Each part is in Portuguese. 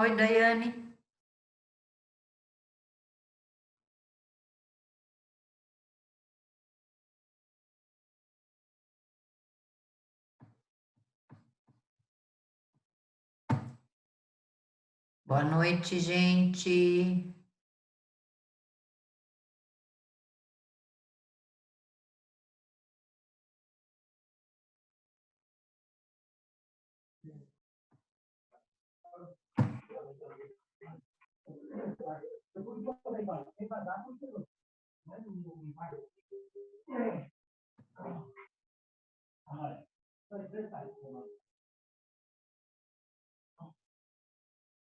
Oi, Daiane. Boa noite, gente.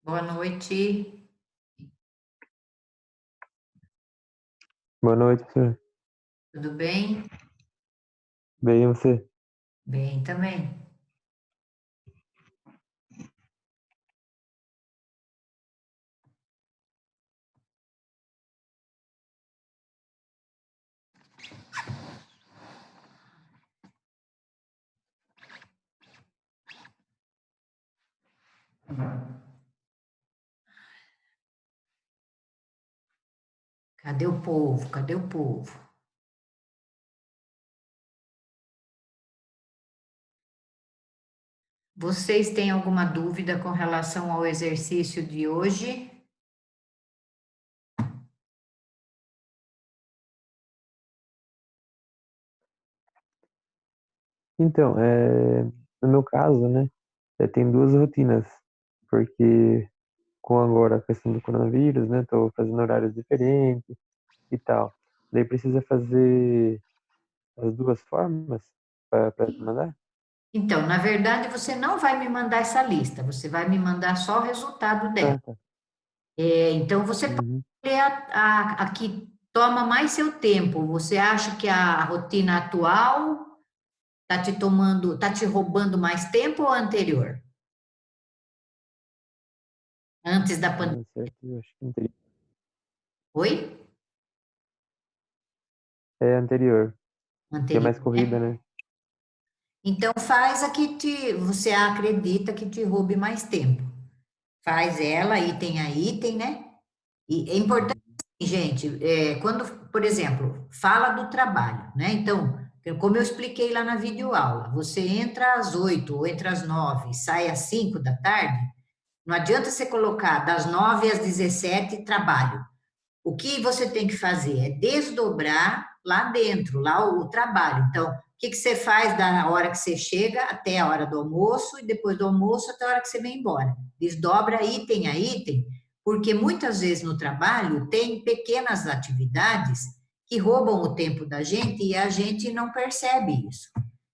Boa noite. Boa noite, professor. Tudo bem? Bem, e você? Bem também. Cadê o povo? Cadê o povo? Vocês têm alguma dúvida com relação ao exercício de hoje? Então, no meu caso, né, tem duas rotinas, porque com agora a questão do coronavírus, né, tô fazendo horários diferentes e tal. Daí precisa fazer as duas formas para te mandar? Então, na verdade, você não vai me mandar essa lista, você vai me mandar só o resultado dela. Ah, tá. Então, você pode Uhum. ler a que toma mais seu tempo. Você acha que a rotina atual tá te roubando mais tempo ou a anterior? Antes da pandemia? Ah, certo, eu acho que anterior. Oi? É anterior, que é Anterior, mais corrida, né? né? Então, faz a que você acredita que te roube mais tempo. Faz ela, item a item, né? E é importante, Uhum. gente, quando, por exemplo, fala do trabalho, né? Então, como eu expliquei lá na videoaula, você entra às 8 ou entra às 9 e sai às 5 da tarde, não adianta você colocar das 9 às 17 trabalho. O que você tem que fazer é desdobrar lá dentro, lá o trabalho. Então, o que que você faz da hora que você chega até a hora do almoço e depois do almoço até a hora que você vem embora? Desdobra item a item, porque muitas vezes no trabalho tem pequenas atividades que roubam o tempo da gente e a gente não percebe isso.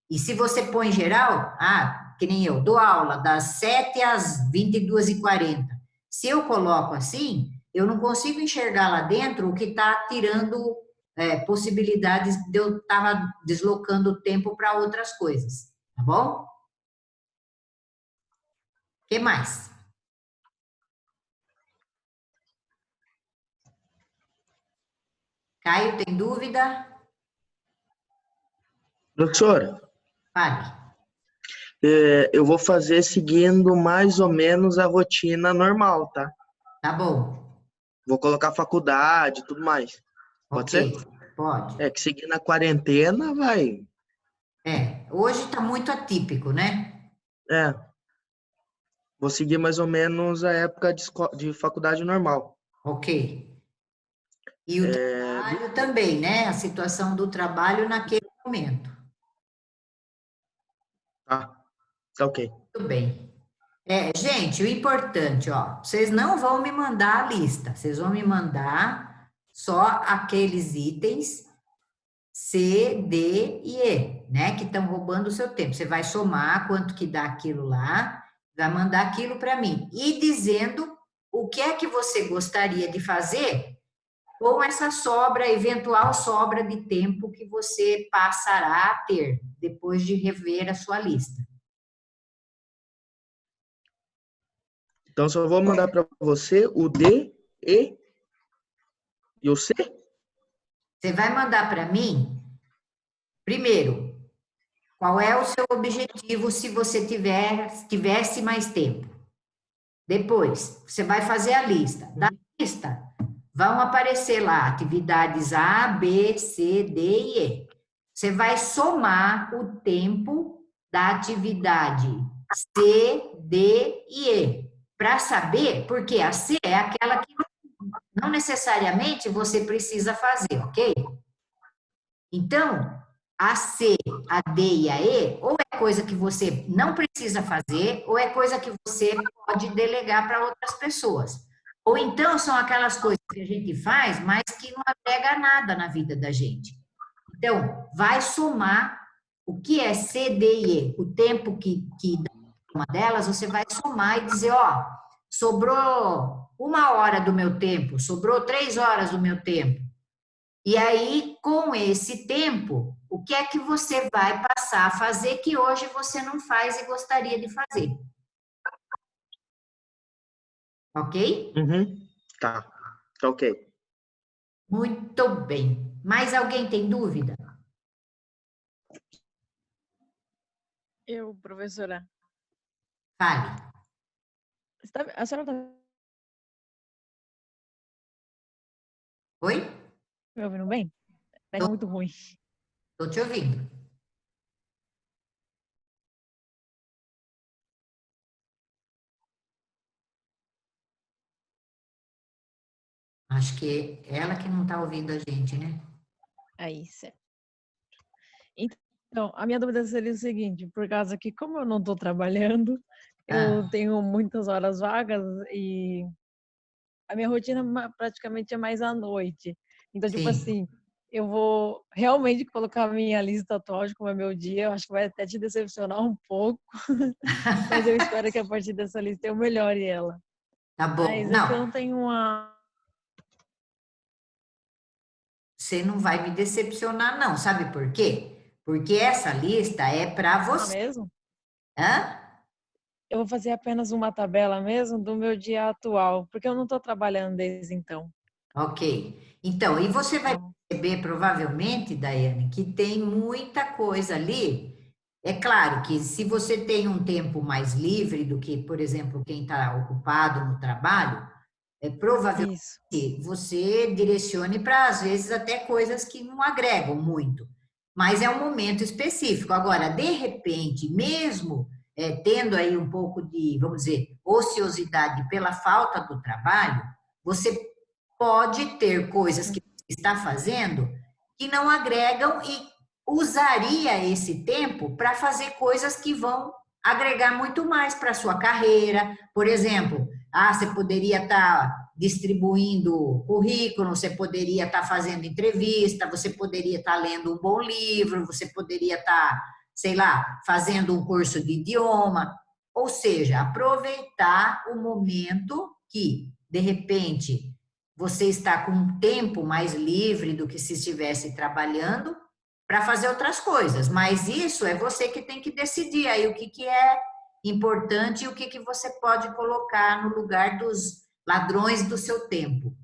E se você põe em geral, que nem eu, dou aula das 7 às 22h40. Se eu coloco assim, eu não consigo enxergar lá dentro o que está tirando possibilidades de eu estar deslocando o tempo para outras coisas, tá bom? O que mais? Caio, tem dúvida? Professora, Fale. eu vou fazer seguindo mais ou menos a rotina normal, tá? Tá bom. Vou colocar faculdade e tudo mais. Pode Ok, ser? pode. É que seguindo a quarentena vai. Hoje está muito atípico, né? É, vou seguir mais ou menos a época de faculdade normal. Ok. E o É, trabalho também, né? A situação do trabalho naquele momento. tá, tá ok. Muito bem. Gente, o importante, ó, vocês não vão me mandar a lista, vocês vão me mandar só aqueles itens C, D e E, né, que estão roubando o seu tempo. Você vai somar quanto que dá aquilo lá, vai mandar aquilo para mim e dizendo o que é que você gostaria de fazer com essa sobra, eventual sobra de tempo que você passará a ter depois de rever a sua lista. Então só vou mandar para você o D, e o C? Você vai mandar para mim, primeiro, qual é o seu objetivo se você tivesse mais tempo? Depois, você vai fazer a lista. Da lista, vão aparecer lá atividades A, B, C, D e E. Você vai somar o tempo da atividade C, D e E. Para saber, porque a C é aquela que não necessariamente você precisa fazer, ok? Então, a C, a D e a E, ou é coisa que você não precisa fazer, ou é coisa que você pode delegar para outras pessoas. Ou então são aquelas coisas que a gente faz, mas que não agrega nada na vida da gente. Então, vai somar o que é C, D e E, o tempo que dá uma delas, você vai somar e dizer, ó, sobrou 1 hora do meu tempo, sobrou 3 horas do meu tempo. E aí, com esse tempo, o que é que você vai passar a fazer que hoje você não faz e gostaria de fazer? Ok? Uhum. Tá. Tá ok. Muito bem. Mais alguém tem dúvida? Eu, professora, Fale. a senhora está Oi? me ouvindo bem? Tá muito ruim. Estou te ouvindo. Acho que é ela que não está ouvindo a gente, né? Aí, certo. Então, a minha dúvida seria o seguinte, por causa que como eu não estou trabalhando, eu Ah, tenho muitas horas vagas e a minha rotina praticamente é mais à noite. Então, tipo sim. assim, eu vou realmente colocar a minha lista atual de como é meu dia. Eu acho que vai até te decepcionar um pouco, mas eu espero que a partir dessa lista eu melhore ela. Tá bom. Mas é que eu Não, não tenho uma... você não vai me decepcionar, não. Sabe por quê? Porque essa lista é para você. mesmo? Hã? Eu vou fazer apenas uma tabela mesmo do meu dia atual, porque eu não estou trabalhando desde então. Ok. Então, e você vai Então, perceber, provavelmente, Daiane, que tem muita coisa ali. É claro que se você tem um tempo mais livre do que, por exemplo, quem está ocupado no trabalho, provavelmente isso. você direcione para, às vezes, até coisas que não agregam muito. Mas é um momento específico. Agora, de repente, mesmo tendo aí um pouco de, vamos dizer, ociosidade pela falta do trabalho, você pode ter coisas que você está fazendo que não agregam e usaria esse tempo para fazer coisas que vão agregar muito mais para a sua carreira. Por exemplo, você poderia estar distribuindo currículo, você poderia estar fazendo entrevista, você poderia estar lendo um bom livro, você poderia estar, sei lá, fazendo um curso de idioma. Ou seja, aproveitar o momento que, de repente, você está com um tempo mais livre do que se estivesse trabalhando para fazer outras coisas. Mas isso é você que tem que decidir aí o que é importante e o que você pode colocar no lugar dos ladrões do seu tempo.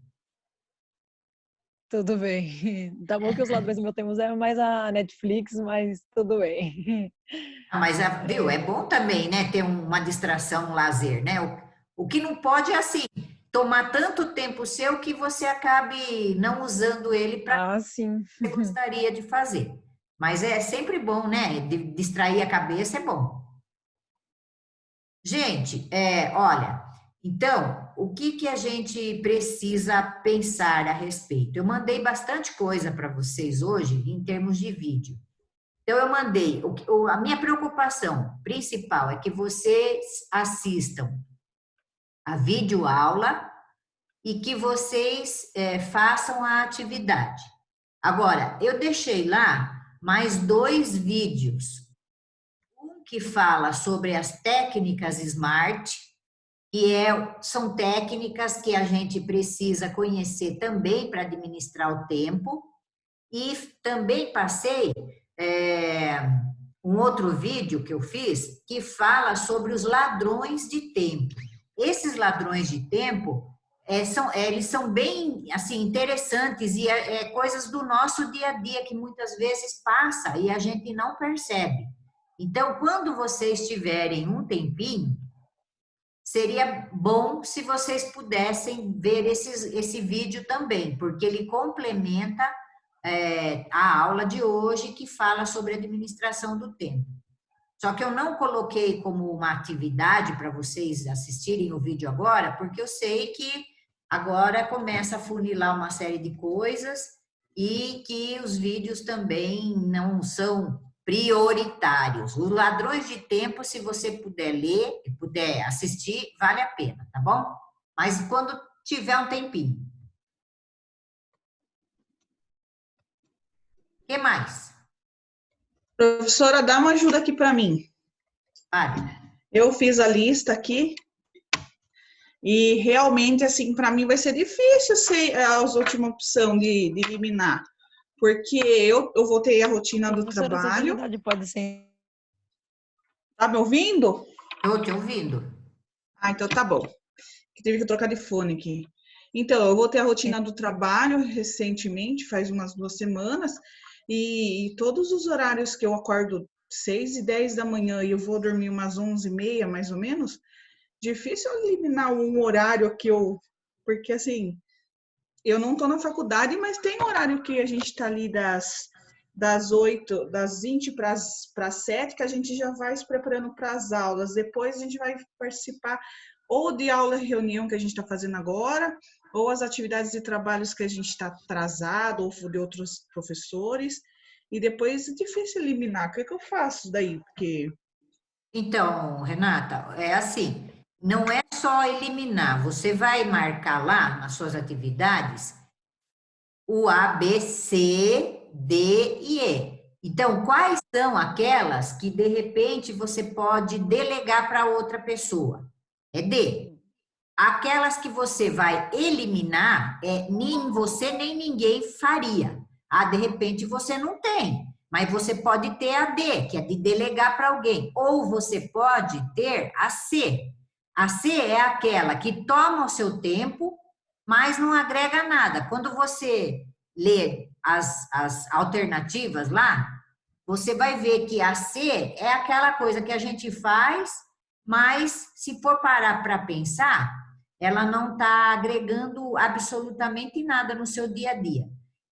Tudo bem. Tá bom que os ladrões do meu tempo é mais a Netflix, mas tudo bem. Mas, viu, é bom também, né, ter uma distração, um lazer, né? O que não pode é assim, tomar tanto tempo seu que você acabe não usando ele para o Ah, sim. que você gostaria de fazer. Mas é sempre bom, né? Distrair a cabeça é bom. Gente, olha, então, o que a gente precisa pensar a respeito? Eu mandei bastante coisa para vocês hoje em termos de vídeo. Então, eu mandei, a minha preocupação principal é que vocês assistam a videoaula e que vocês façam a atividade. Agora, eu deixei lá mais 2 vídeos. Um que fala sobre as técnicas SMART, que são técnicas que a gente precisa conhecer também para administrar o tempo. E também passei um outro vídeo que eu fiz que fala sobre os ladrões de tempo. Esses ladrões de tempo eles são bem assim interessantes e coisas do nosso dia a dia que muitas vezes passa e a gente não percebe. Então, quando vocês tiverem um tempinho, seria bom se vocês pudessem ver esse vídeo também, porque ele complementa a aula de hoje que fala sobre administração do tempo. Só que eu não coloquei como uma atividade para vocês assistirem o vídeo agora, porque eu sei que agora começa a funilar uma série de coisas e que os vídeos também não são prioritários. Os ladrões de tempo, se você puder ler e puder assistir, vale a pena, tá bom? Mas quando tiver um tempinho. O que mais? Professora, dá uma ajuda aqui para mim. Vale. Eu fiz a lista aqui e realmente, assim, para mim vai ser difícil ser a última opção de eliminar, porque eu voltei à rotina do Professora, essa trabalho. atividade pode ser... Tá me ouvindo? Estou te ouvindo. Ah, então tá bom. Tive que trocar de fone aqui. Então, eu voltei à rotina do trabalho recentemente, faz umas 2 semanas, e todos os horários que eu acordo 6h10 da manhã e eu vou dormir umas 11h30, mais ou menos, difícil eliminar um horário que eu... Porque, assim, eu não tô na faculdade, mas tem horário que a gente tá ali das 8, das 20 para as 7, que a gente já vai se preparando para as aulas. Depois a gente vai participar ou de aula e reunião que a gente está fazendo agora, ou as atividades de trabalhos que a gente está atrasado, ou de outros professores. E depois é difícil eliminar. O que é que eu faço daí? Porque... Então, Renata, é assim, não é só eliminar, você vai marcar lá nas suas atividades o A, B, C, D e E. Então, quais são aquelas que, de repente, você pode delegar para outra pessoa? É D. Aquelas que você vai eliminar, nem você nem ninguém faria. Ah, de repente você não tem, mas você pode ter a D, que é de delegar para alguém. Ou você pode ter a C. A C é aquela que toma o seu tempo, mas não agrega nada. Quando você lê as alternativas lá, você vai ver que a C é aquela coisa que a gente faz, mas se for parar para pensar, ela não está agregando absolutamente nada no seu dia a dia.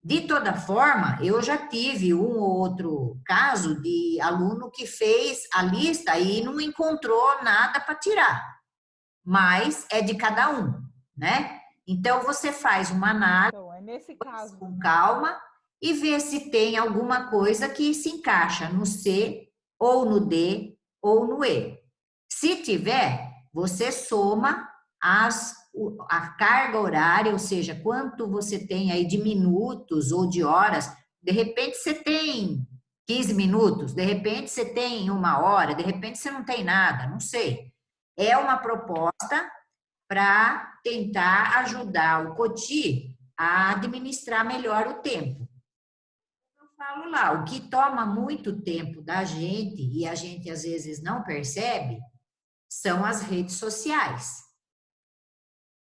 De toda forma, eu já tive um ou outro caso de aluno que fez a lista e não encontrou nada para tirar, mas é de cada um, né? Então, você faz uma análise Então, é nesse caso. com calma e vê se tem alguma coisa que se encaixa no C, ou no D, ou no E. Se tiver, você soma a carga horária, ou seja, quanto você tem aí de minutos ou de horas. De repente você tem 15 minutos, de repente você tem 1 hora, de repente você não tem nada, não sei. É uma proposta para tentar ajudar o COTI a administrar melhor o tempo. Eu falo lá, o que toma muito tempo da gente, e a gente às vezes não percebe, são as redes sociais.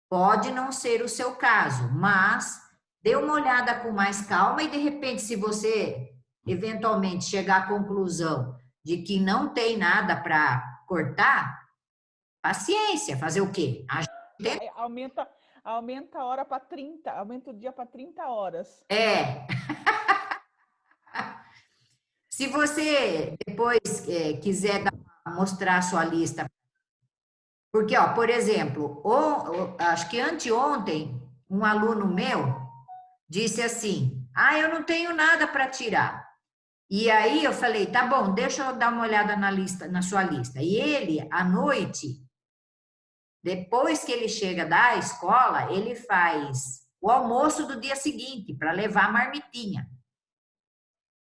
Pode não ser o seu caso, mas dê uma olhada com mais calma e, de repente, se você eventualmente chegar à conclusão de que não tem nada para cortar, paciência, fazer o quê? Aumenta a hora para 30, aumenta o dia para 30 horas. É. Se você depois quiser mostrar a sua lista, porque, ó, por exemplo, acho que anteontem, um aluno meu disse assim, eu não tenho nada para tirar. E aí eu falei, tá bom, deixa eu dar uma olhada na sua lista. E ele, à noite, depois que ele chega da escola, ele faz o almoço do dia seguinte, para levar a marmitinha.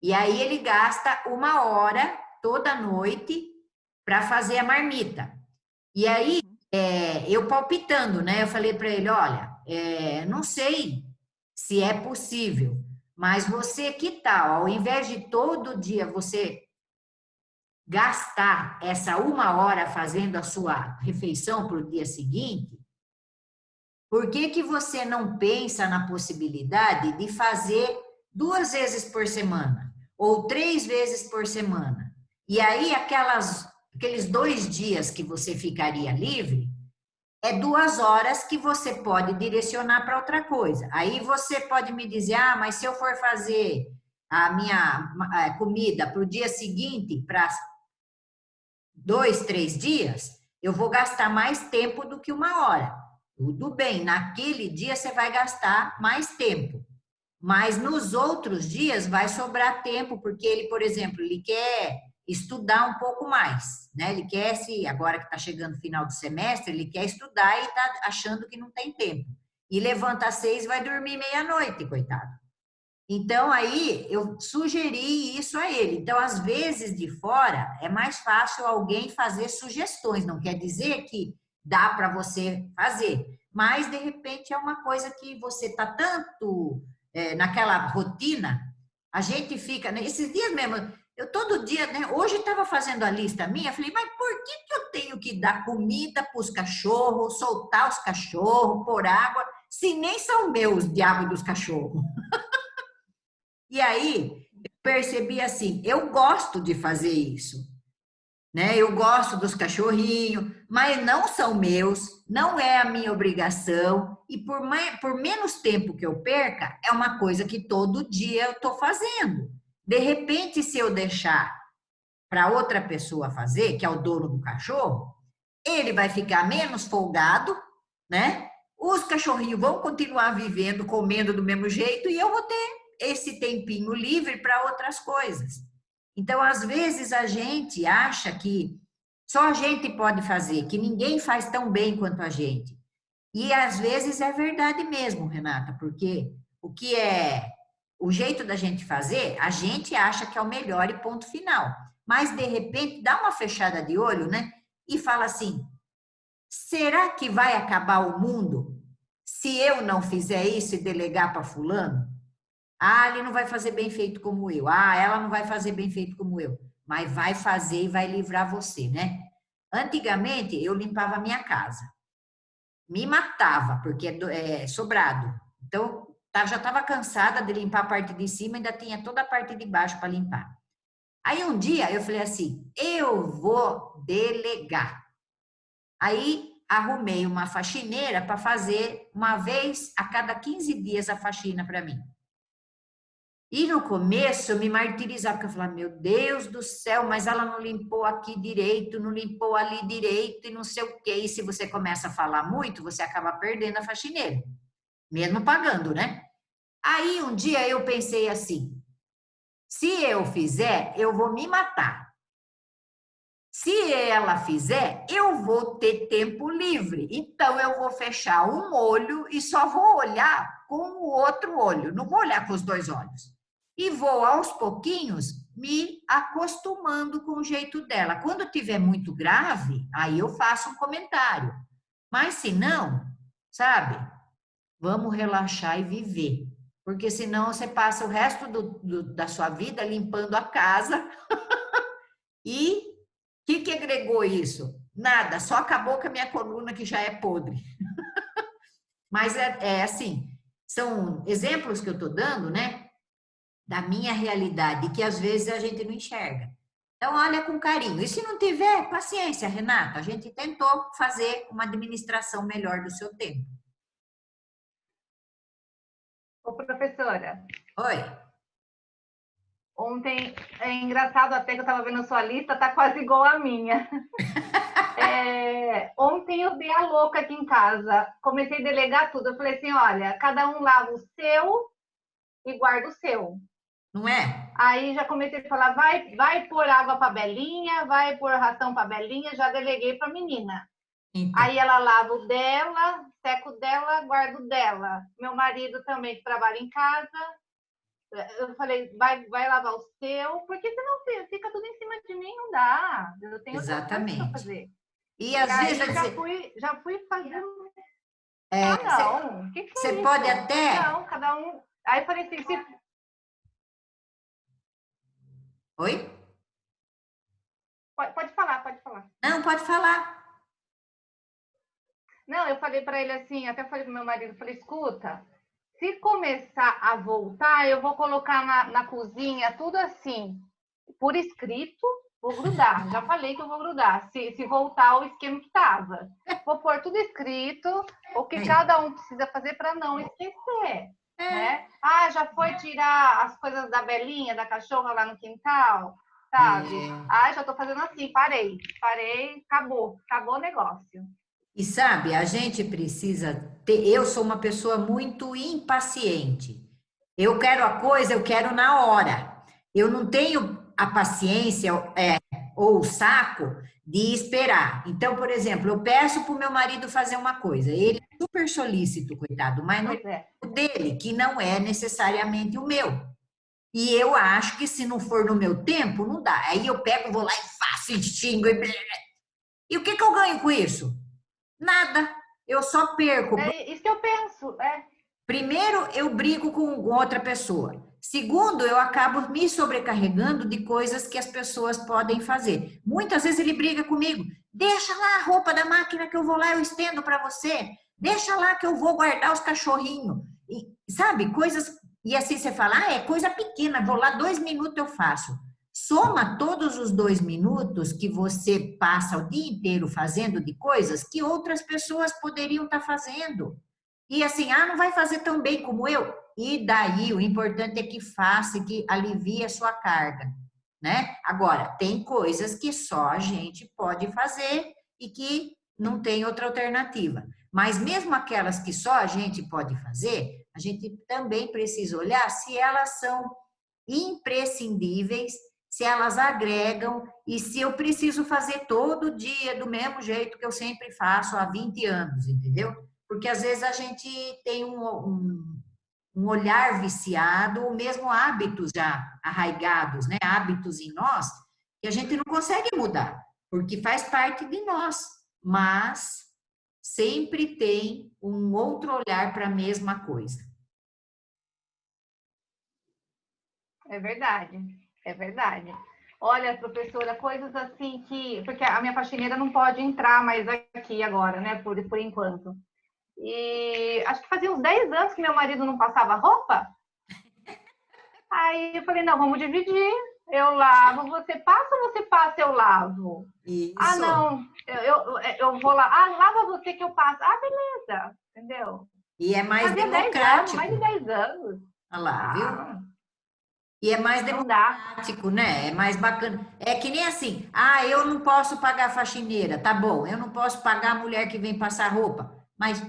E aí ele gasta 1 hora toda noite para fazer a marmita. E aí, eu palpitando, né? Eu falei para ele, olha, não sei se é possível, mas você, que tal, ao invés de todo dia você gastar essa 1 hora fazendo a sua refeição para o dia seguinte, por que você não pensa na possibilidade de fazer 2 vezes por semana? Ou 3 vezes por semana? E aí, aqueles 2 dias que você ficaria livre, é 2 horas que você pode direcionar para outra coisa. Aí você pode me dizer, ah, mas se eu for fazer a minha comida para o dia seguinte, para 2, 3 dias, eu vou gastar mais tempo do que 1 hora. Tudo bem, naquele dia você vai gastar mais tempo. Mas nos outros dias vai sobrar tempo, porque ele, por exemplo, ele quer estudar um pouco mais, né? Ele quer, agora que está chegando o final do semestre, ele quer estudar e está achando que não tem tempo. E levanta às 6 e vai dormir meia-noite, coitado. Então, aí, eu sugeri isso a ele. Então, às vezes, de fora, é mais fácil alguém fazer sugestões. Não quer dizer que dá para você fazer. Mas, de repente, é uma coisa que você está tanto naquela rotina, a gente fica... Né, esses dias mesmo, eu todo dia, né, hoje estava fazendo a lista minha, falei, mas por que eu tenho que dar comida para os cachorros, soltar os cachorros, pôr água, se nem são meus de água dos cachorros? E aí, eu percebi assim, eu gosto de fazer isso, né? Eu gosto dos cachorrinhos, mas não são meus, não é a minha obrigação, e por menos tempo que eu perca, é uma coisa que todo dia eu estou fazendo. De repente, se eu deixar para outra pessoa fazer, que é o dono do cachorro, ele vai ficar menos folgado, né? Os cachorrinhos vão continuar vivendo, comendo do mesmo jeito, e eu vou ter esse tempinho livre para outras coisas. Então, às vezes, a gente acha que só a gente pode fazer, que ninguém faz tão bem quanto a gente. E, às vezes, é verdade mesmo, Renata, porque o que é o jeito da gente fazer, a gente acha que é o melhor e ponto final. Mas, de repente, dá uma fechada de olho, né? E fala assim, será que vai acabar o mundo se eu não fizer isso e delegar para fulano? Ah, ele não vai fazer bem feito como eu. Ah, ela não vai fazer bem feito como eu. Mas vai fazer e vai livrar você, né? Antigamente, eu limpava a minha casa. Me matava, porque é sobrado. Então, já estava cansada de limpar a parte de cima, ainda tinha toda a parte de baixo para limpar. Aí, um dia, eu falei assim, eu vou delegar. Aí, arrumei uma faxineira para fazer uma vez a cada 15 dias a faxina para mim. E no começo eu me martirizava, porque eu falava, meu Deus do céu, mas ela não limpou aqui direito, não limpou ali direito e não sei o quê. E se você começa a falar muito, você acaba perdendo a faxineira, mesmo pagando, né? Aí um dia eu pensei assim, se eu fizer, eu vou me matar. Se ela fizer, eu vou ter tempo livre. Então eu vou fechar um olho e só vou olhar com o outro olho, não vou olhar com os 2 olhos. E vou, aos pouquinhos, me acostumando com o jeito dela. Quando tiver muito grave, aí eu faço um comentário. Mas se não, sabe, vamos relaxar e viver. Porque senão você passa o resto da sua vida limpando a casa. E o que agregou isso? Nada, só acabou com a minha coluna que já é podre. Mas é assim, são exemplos que eu estou dando, né? Da minha realidade, que às vezes a gente não enxerga. Então, olha com carinho. E se não tiver, paciência, Renata. A gente tentou fazer uma administração melhor do seu tempo. Ô, professora. Oi. Ontem, é engraçado até que eu estava vendo a sua lista, tá quase igual a minha. Ontem eu dei a louca aqui em casa. Comecei a delegar tudo. Eu falei assim, olha, cada um lava o seu e guarda o seu. Não é? Aí já comecei a falar, vai pôr água para Belinha, vai pôr ração para Belinha, já deleguei para a menina. Então. Aí ela lava o dela, seca o dela, guarda o dela. Meu marido também, que trabalha em casa, eu falei, vai lavar o seu, porque senão fica tudo em cima de mim, não dá. Eu tenho outras coisas para fazer. E às vezes já fui fazendo. Não. Você pode até. Não, cada um. Aí eu falei assim, Oi? Pode falar. Não, pode falar. Não, eu falei para ele assim, até falei pro meu marido, falei, escuta, se começar a voltar, eu vou colocar na cozinha tudo assim, por escrito, Vou grudar, já falei que eu vou grudar. Se voltar ao esquema que estava. Vou pôr tudo escrito, o que cada um precisa fazer para não esquecer. Né? Ah, já foi tirar as coisas da Belinha, da cachorra lá no quintal, sabe? Ah, já estou fazendo assim, parei, acabou o negócio. E sabe, a gente precisa ter. Eu sou uma pessoa muito impaciente. Eu quero a coisa, eu quero na hora. Eu não tenho a paciência ou o saco de esperar. Então, por exemplo, eu peço para o meu marido fazer uma coisa. Ele é super solícito, coitado, mas não é o dele, que não é necessariamente o meu. E eu acho que se não for no meu tempo, não dá. Aí eu pego, vou lá e faço, e xingo. E o que eu ganho com isso? Nada. Eu só perco. É isso que eu penso. Primeiro, eu brigo com outra pessoa. Segundo, eu acabo me sobrecarregando de coisas que as pessoas podem fazer. Muitas vezes ele briga comigo. Deixa lá a roupa da máquina que eu vou lá, eu estendo para você. Deixa lá que eu vou guardar os cachorrinhos. E, sabe, coisas... E assim você fala, é coisa pequena, vou lá 2 minutos eu faço. Soma todos os 2 minutos que você passa o dia inteiro fazendo de coisas que outras pessoas poderiam estar fazendo. E assim, não vai fazer tão bem como eu. E daí, o importante é que faça, que alivie a sua carga, né? Agora, tem coisas que só a gente pode fazer e que não tem outra alternativa. Mas mesmo aquelas que só a gente pode fazer, a gente também precisa olhar se elas são imprescindíveis, se elas agregam e se eu preciso fazer todo dia do mesmo jeito que eu sempre faço há 20 anos, entendeu? Porque às vezes a gente tem um olhar viciado, ou mesmo hábitos já arraigados, né? Hábitos em nós, que a gente não consegue mudar, porque faz parte de nós, mas sempre tem um outro olhar para a mesma coisa. É verdade, é verdade. Olha, professora, coisas assim que... Porque a minha faxineira não pode entrar mais aqui agora, né? Por enquanto. E acho que fazia uns 10 anos que meu marido não passava roupa. Aí eu falei, não, vamos dividir. Eu lavo, você passa ou você passa, eu lavo? Isso. Não, eu vou lá. Lava você que eu passo. Beleza, entendeu? E é mais fazia democrático. 10 anos, mais de 10 anos. Olha lá, viu? E é mais democrático, né? É mais bacana. É que nem assim, eu não posso pagar a faxineira, tá bom, eu não posso pagar a mulher que vem passar roupa, mas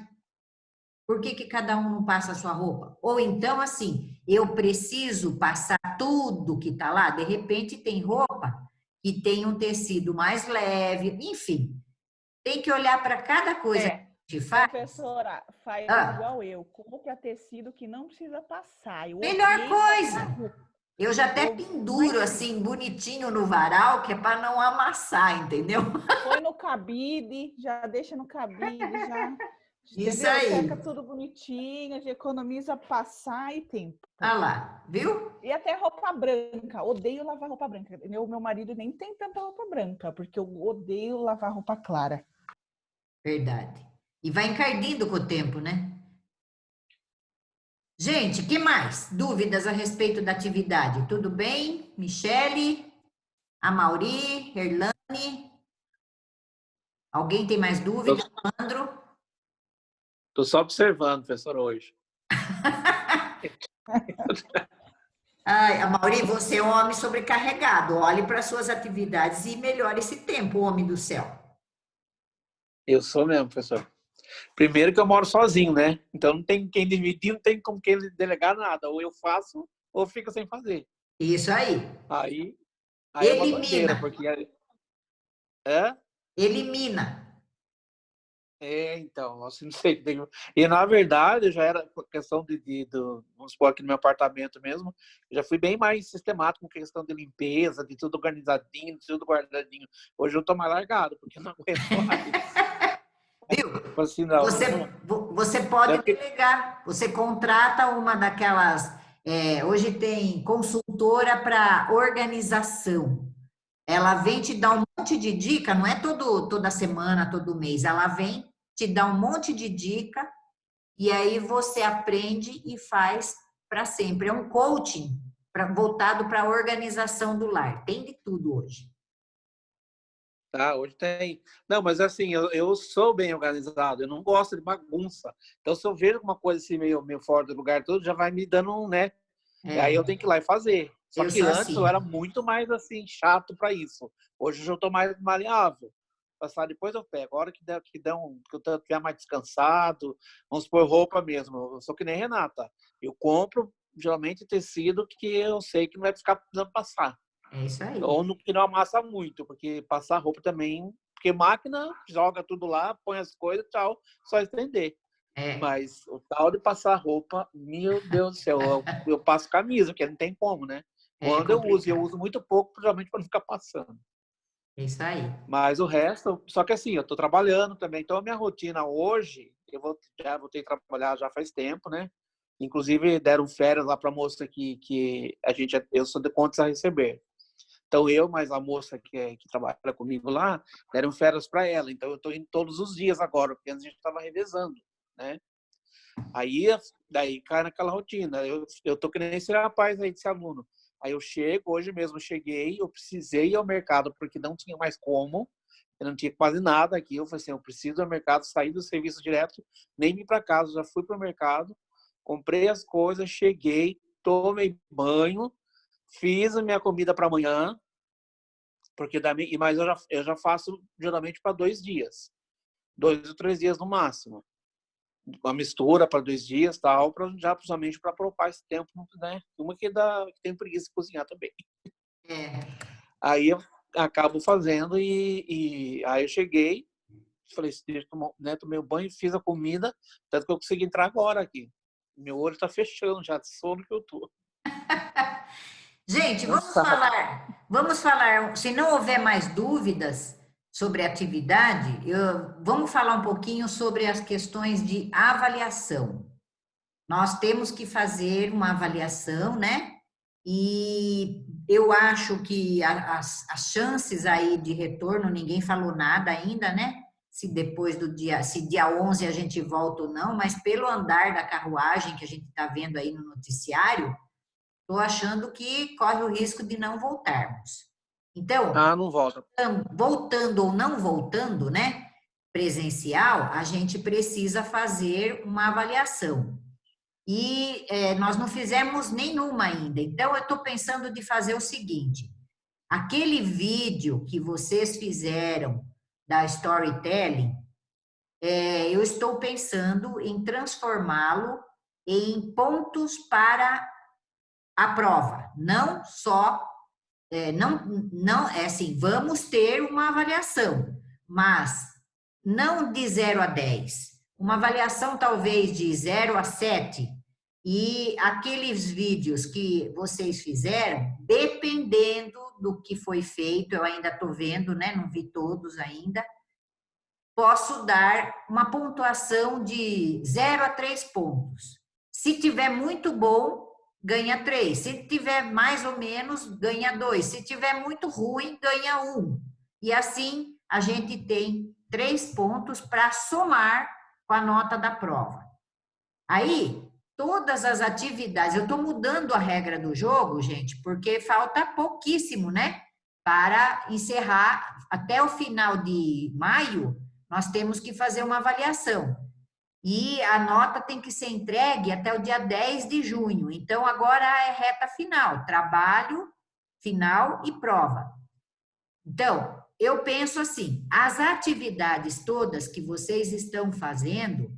por que cada um não passa a sua roupa? Ou então, assim, eu preciso passar tudo que tá lá, de repente tem roupa que tem um tecido mais leve, enfim, tem que olhar para cada coisa que a gente faz. Professora, faz igual eu, compra tecido que não precisa passar. Melhor coisa! Eu já até penduro assim, bonitinho no varal, que é para não amassar, entendeu? Põe no cabide, já deixa no cabide, já. Isso entendeu? aí. Seca tudo bonitinho, já economiza passar e tempo. Ah lá, viu? E até roupa branca. Odeio lavar roupa branca. O meu marido nem tem tanta roupa branca, porque eu odeio lavar roupa clara. Verdade. E vai encardindo com o tempo, né? Gente, que mais? Dúvidas a respeito da atividade? Tudo bem? Michele, Amauri, Erlane? Alguém tem mais dúvidas? Sandro? Estou só observando, professor, hoje. Amauri, você é um homem sobrecarregado. Olhe para suas atividades e melhore esse tempo, homem do céu. Eu sou mesmo, professor. Primeiro que eu moro sozinho, né? Então não tem quem dividir, não tem como quem delegar nada. Ou eu faço, ou fica sem fazer. Isso aí. Aí elimina. É uma bandeira, porque... Elimina. Então, assim, não sei. E na verdade, já era questão vamos supor aqui no meu apartamento mesmo, eu já fui bem mais sistemático com questão de limpeza, de tudo organizadinho, de tudo guardadinho. Hoje eu tô mais largado, porque eu não aguento mais. Viu? Assim, não, você pode delegar, você contrata uma daquelas, hoje tem consultora para organização. Ela vem te dar um monte de dica, não é toda semana, todo mês, ela vem te dar um monte de dica e aí você aprende e faz para sempre. É um coaching voltado para a organização do lar. Tem de tudo hoje. Tá, hoje tem. Não, mas assim, eu sou bem organizado, eu não gosto de bagunça. Então, se eu vejo alguma coisa assim meio fora do lugar todo, já vai me dando um, né? Aí eu tenho que ir lá e fazer. Só Eu que sou antes assim. eu era muito mais assim, chato para isso. Hoje eu já tô mais maleável. Passar depois eu pego. A hora que eu estiver mais descansado, vamos pôr roupa mesmo. Eu sou que nem Renata. Eu compro geralmente tecido que eu sei que não vai ficar precisando passar. É isso aí. Ou que não amassa muito, porque passar roupa também. Porque máquina joga tudo lá, põe as coisas, tchau, só estender. Mas o tal de passar roupa, meu Deus do céu, eu passo camisa, porque não tem como, né? Quando eu uso muito pouco, geralmente para não ficar passando. É isso aí. Mas o resto, só que assim, eu estou trabalhando também, então a minha rotina hoje, já voltei a trabalhar já faz tempo, né? Inclusive deram férias lá para a moça que eu sou de contas a receber. Então, eu, mais a moça que trabalha comigo lá, deram férias para ela. Então, eu estou indo todos os dias agora, porque antes a gente estava revezando, né? Daí cai naquela rotina. Eu tô querendo esse rapaz aí, desse aluno. Aí eu chego, hoje mesmo cheguei, eu precisei ir ao mercado, porque não tinha mais como. Eu não tinha quase nada aqui. Eu falei assim, eu preciso ir ao mercado, sair do serviço direto, nem vim para casa. Já fui para o mercado, comprei as coisas, cheguei, tomei banho, fiz a minha comida para amanhã, mas eu já faço geralmente para 2 dias. 2 ou 3 dias no máximo. Uma mistura para 2 dias, tal, já principalmente para poupar esse tempo, né? Uma que tem preguiça de cozinhar também. Aí eu acabo fazendo e aí eu cheguei, falei, né, tomei o banho, fiz a comida, tanto que eu consegui entrar agora aqui. Meu olho está fechando já, de sono que eu tô. Gente, vamos falar, se não houver mais dúvidas sobre a atividade, vamos falar um pouquinho sobre as questões de avaliação. Nós temos que fazer uma avaliação, né? E eu acho que as chances aí de retorno, ninguém falou nada ainda, né? Se dia 11 a gente volta ou não, mas pelo andar da carruagem que a gente está vendo aí no noticiário, estou achando que corre o risco de não voltarmos. Então, não volta. Voltando ou não voltando, né? Presencial, a gente precisa fazer uma avaliação. E nós não fizemos nenhuma ainda. Então, eu estou pensando de fazer o seguinte: aquele vídeo que vocês fizeram da storytelling, eu estou pensando em transformá-lo em pontos para a prova. Não só, não é assim, vamos ter uma avaliação, mas não de 0 a 10. Uma avaliação talvez de 0 a 7. E aqueles vídeos que vocês fizeram, dependendo do que foi feito, eu ainda estou vendo, né? Não vi todos ainda. Posso dar uma pontuação de 0 a 3 pontos. Se tiver muito bom, ganha 3. Se tiver mais ou menos, ganha 2. Se tiver muito ruim, ganha 1. E assim a gente tem 3 pontos para somar com a nota da prova. Aí, todas as atividades, eu estou mudando a regra do jogo, gente, porque falta pouquíssimo, né? Para encerrar, até o final de maio, nós temos que fazer uma avaliação. E a nota tem que ser entregue até o dia 10 de junho. Então, agora é reta final, trabalho, final e prova. Então, eu penso assim, as atividades todas que vocês estão fazendo,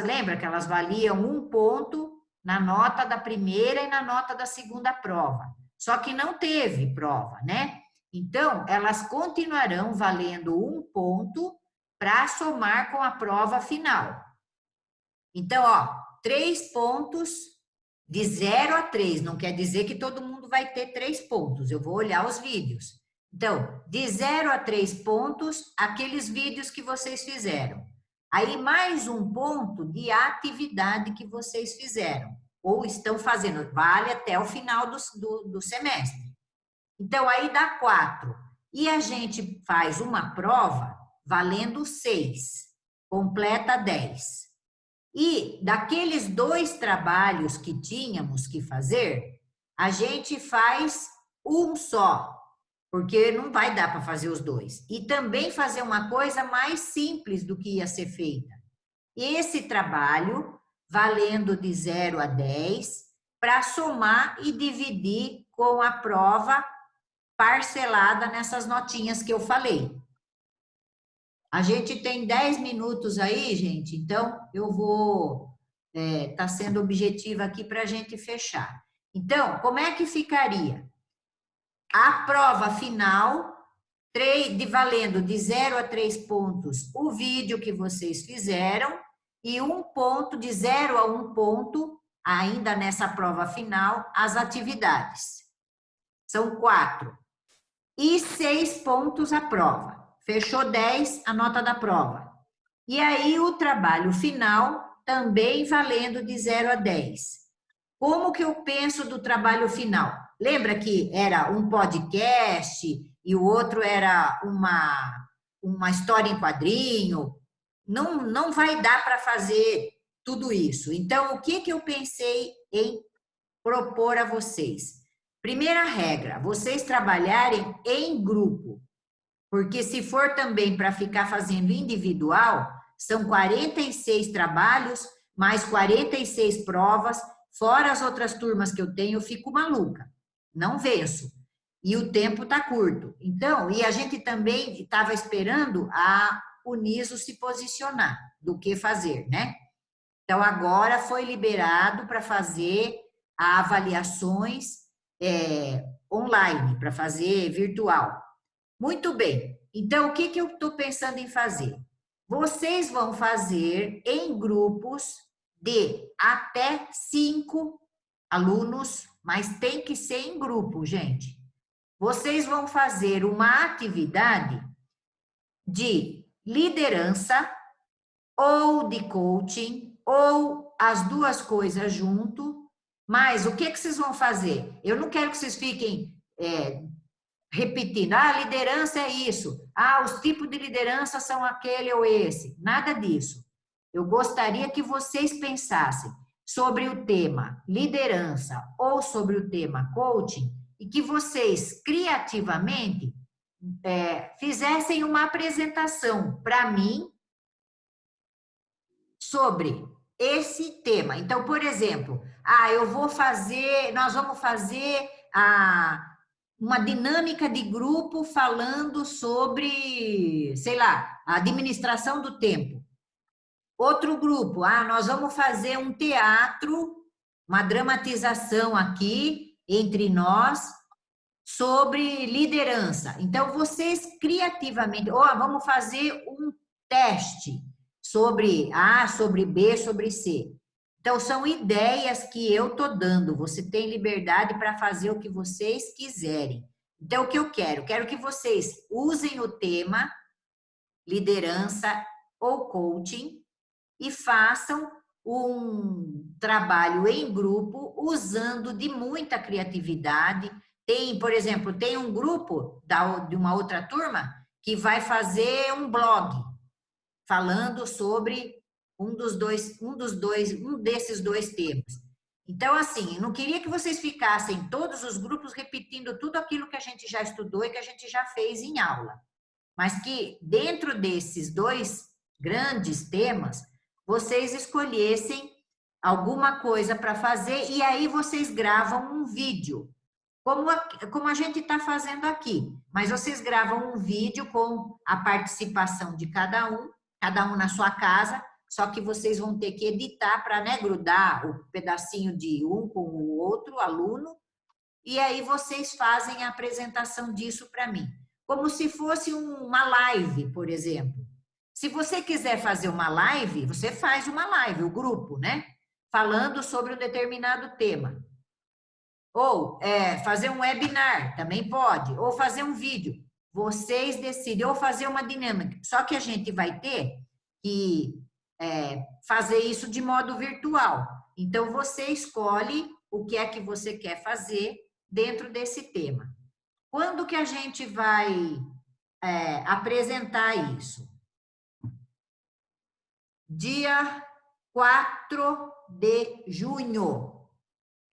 lembra que elas valiam 1 ponto na nota da primeira e na nota da segunda prova. Só que não teve prova, né? Então, elas continuarão valendo 1 ponto para somar com a prova final. Então, 3 pontos de 0 a 3. Não quer dizer que todo mundo vai ter 3 pontos. Eu vou olhar os vídeos. Então, de 0 a 3 pontos, aqueles vídeos que vocês fizeram. Aí, mais 1 ponto de atividade que vocês fizeram, ou estão fazendo, vale até o final do semestre. Então, aí dá 4. E a gente faz uma prova valendo 6, completa 10. E daqueles 2 trabalhos que tínhamos que fazer, a gente faz um só. porque não vai dar para fazer os dois. E também fazer uma coisa mais simples do que ia ser feita. Esse trabalho, valendo de 0 a 10, para somar e dividir com a prova parcelada nessas notinhas que eu falei. A gente tem 10 minutos aí, gente, então eu vou tá sendo objetiva aqui para a gente fechar. Então, como é que ficaria? A prova final, valendo de 0 a 3 pontos o vídeo que vocês fizeram e 1 ponto, de 0 a 1 ponto, ainda nessa prova final, as atividades. São 4. E 6 pontos a prova. Fechou 10, a nota da prova. E aí o trabalho final também valendo de 0 a 10. Como que eu penso do trabalho final? Lembra que era um podcast e o outro era uma história em quadrinho? Não vai dar para fazer tudo isso. Então, o que eu pensei em propor a vocês? Primeira regra, vocês trabalharem em grupo. Porque se for também para ficar fazendo individual, são 46 trabalhos, mais 46 provas, fora as outras turmas que eu tenho, eu fico maluca. Não venço. E o tempo está curto. Então, e a gente também estava esperando a Uniso se posicionar do que fazer, né? Então, agora foi liberado para fazer avaliações online, para fazer virtual. Muito bem. Então, o que eu estou pensando em fazer? Vocês vão fazer em grupos de até 5 alunos, mas tem que ser em grupo, gente. Vocês vão fazer uma atividade de liderança ou de coaching, ou as duas coisas junto. Mas o que vocês vão fazer? Eu não quero que vocês fiquem repetindo, liderança é isso, os tipos de liderança são aquele ou esse. Nada disso. Eu gostaria que vocês pensassem sobre o tema liderança ou sobre o tema coaching e que vocês criativamente fizessem uma apresentação para mim sobre esse tema. Então, por exemplo, nós vamos fazer uma dinâmica de grupo falando sobre, sei lá, a administração do tempo. Outro grupo, nós vamos fazer um teatro, uma dramatização aqui entre nós sobre liderança. Então, vocês criativamente, vamos fazer um teste sobre A, sobre B, sobre C. Então, são ideias que eu estou dando. Você tem liberdade para fazer o que vocês quiserem. Então, o que eu quero? Quero que vocês usem o tema liderança ou coaching e façam um trabalho em grupo usando de muita criatividade. Por exemplo, tem um grupo de uma outra turma que vai fazer um blog falando sobre um desses dois temas. Então, assim, eu não queria que vocês ficassem todos os grupos repetindo tudo aquilo que a gente já estudou e que a gente já fez em aula. Mas que dentro desses 2 grandes temas, vocês escolhessem alguma coisa para fazer e aí vocês gravam um vídeo. Como a gente está fazendo aqui. Mas vocês gravam um vídeo com a participação de cada um na sua casa, só que vocês vão ter que editar para grudar o pedacinho de um com o outro aluno, e aí vocês fazem a apresentação disso para mim. Como se fosse uma live, por exemplo. Se você quiser fazer uma live, você faz uma live, o grupo, né? Falando sobre um determinado tema. Ou fazer um webinar, também pode. Ou fazer um vídeo. Vocês decidem, ou fazer uma dinâmica. Só que a gente vai ter que fazer isso de modo virtual. Então, você escolhe o que é que você quer fazer dentro desse tema. Quando que a gente vai apresentar isso? Dia 4 de junho.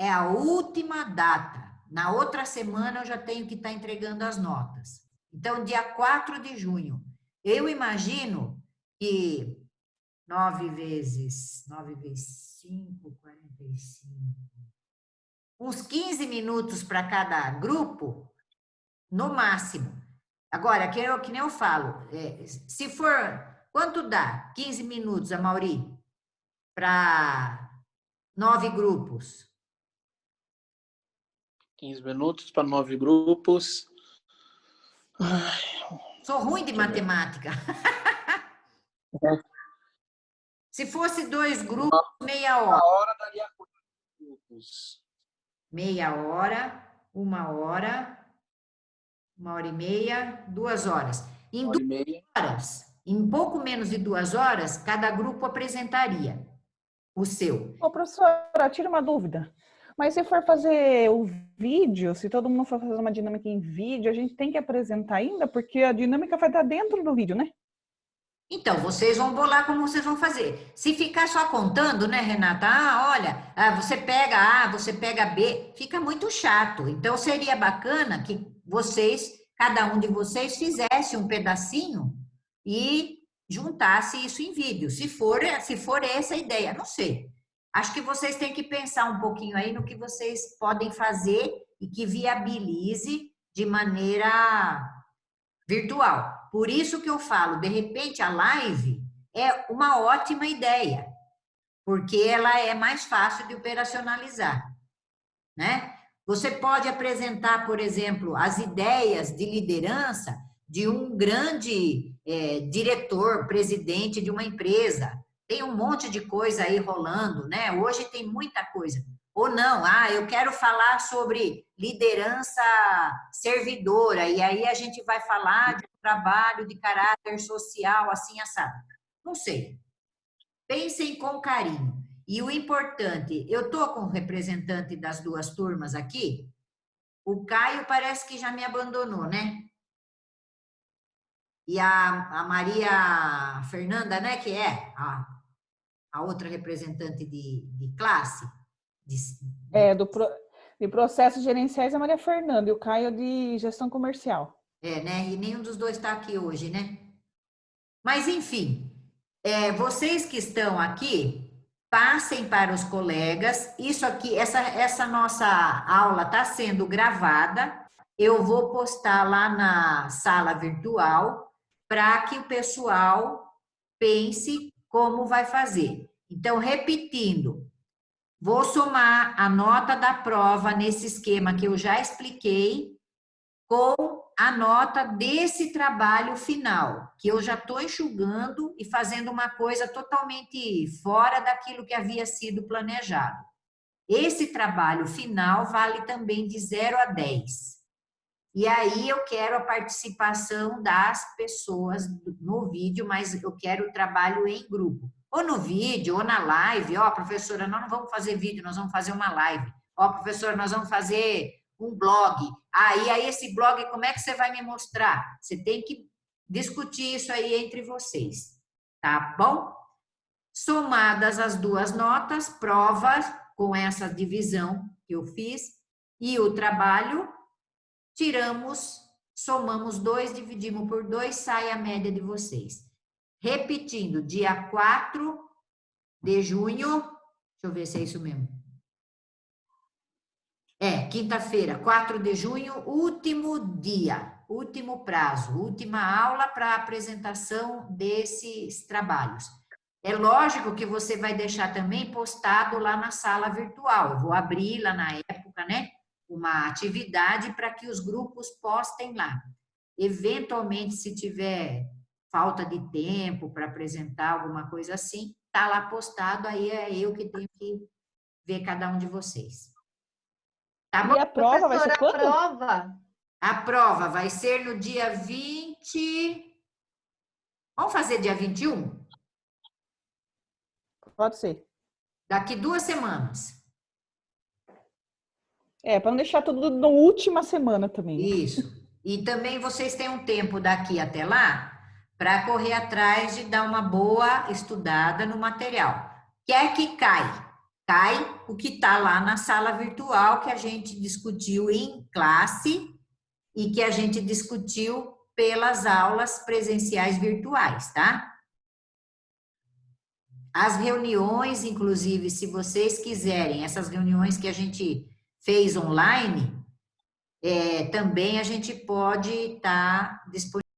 É a última data. na outra semana eu já tenho que estar entregando as notas. Então, dia 4 de junho. Eu imagino que 9 vezes 5, 45. Uns 15 minutos para cada grupo, no máximo. Agora, que nem eu falo, se for, quanto dá? 15 minutos, Amaury, para 9 grupos. 15 minutos para 9 grupos. Sou ruim de matemática. Se fosse 2 grupos, meia hora. Uma hora daria quantos grupos? Meia hora, 1 hora, 1 hora e meia, 2 horas. Em 2 horas, em pouco menos de 2 horas, cada grupo apresentaria o seu. Ô, professora, tira uma dúvida. Mas se for fazer o vídeo, se todo mundo for fazer uma dinâmica em vídeo, a gente tem que apresentar ainda, porque a dinâmica vai estar dentro do vídeo, né? Então, vocês vão bolar como vocês vão fazer. Se ficar só contando, né, Renata? Olha, você pega A, você pega B, fica muito chato. Então, seria bacana que vocês, cada um de vocês, fizesse um pedacinho e juntasse isso em vídeo. Se for essa a ideia, não sei. Acho que vocês têm que pensar um pouquinho aí no que vocês podem fazer e que viabilize de maneira virtual. Por isso que eu falo, de repente a live é uma ótima ideia, porque ela é mais fácil de operacionalizar, né? Você pode apresentar, por exemplo, as ideias de liderança de um grande diretor, presidente de uma empresa. Tem um monte de coisa aí rolando, né? Hoje tem muita coisa. Ou não, eu quero falar sobre liderança servidora, e aí a gente vai falar de um trabalho de caráter social, assim, assado. Não sei. Pensem com carinho. E o importante, eu estou com o representante das 2 turmas aqui, o Caio parece que já me abandonou, né? E a Maria Fernanda, né, que é a outra representante de classe, de processos gerenciais a Maria Fernanda e o Caio de gestão comercial. Né? E nenhum dos dois está aqui hoje, né? Mas, enfim, vocês que estão aqui, passem para os colegas. Isso aqui, essa nossa aula está sendo gravada. Eu vou postar lá na sala virtual para que o pessoal pense como vai fazer. Então, repetindo, vou somar a nota da prova nesse esquema que eu já expliquei com a nota desse trabalho final, que eu já estou enxugando e fazendo uma coisa totalmente fora daquilo que havia sido planejado. Esse trabalho final vale também de 0 a 10. E aí eu quero a participação das pessoas no vídeo, mas eu quero o trabalho em grupo. Ou no vídeo, ou na live. Professora, nós não vamos fazer vídeo, nós vamos fazer uma live. Professora, nós vamos fazer um blog. E aí esse blog, como é que você vai me mostrar? Você tem que discutir isso aí entre vocês, tá bom? Somadas as 2 notas, provas com essa divisão que eu fiz, e o trabalho, somamos 2, dividimos por 2, sai a média de vocês. Repetindo, dia 4 de junho, deixa eu ver se é isso mesmo. Quinta-feira, 4 de junho, último dia, último prazo, última aula para apresentação desses trabalhos. É lógico que você vai deixar também postado lá na sala virtual. Eu vou abrir lá na época, né, uma atividade para que os grupos postem lá. Eventualmente, se tiver falta de tempo para apresentar alguma coisa assim, está lá postado, aí é eu que tenho que ver cada um de vocês. Tá bom? E a prova vai ser quando? A prova vai ser no dia 20... Vamos fazer dia 21? Pode ser. Daqui 2 semanas. Para não deixar tudo na última semana também. Isso. E também vocês têm um tempo daqui até lá para correr atrás de dar uma boa estudada no material. Quer que cai? cai o que está lá na sala virtual que a gente discutiu em classe e que a gente discutiu pelas aulas presenciais virtuais, tá? As reuniões, inclusive, se vocês quiserem, essas reuniões que a gente fez online, também a gente pode estar disponibilizando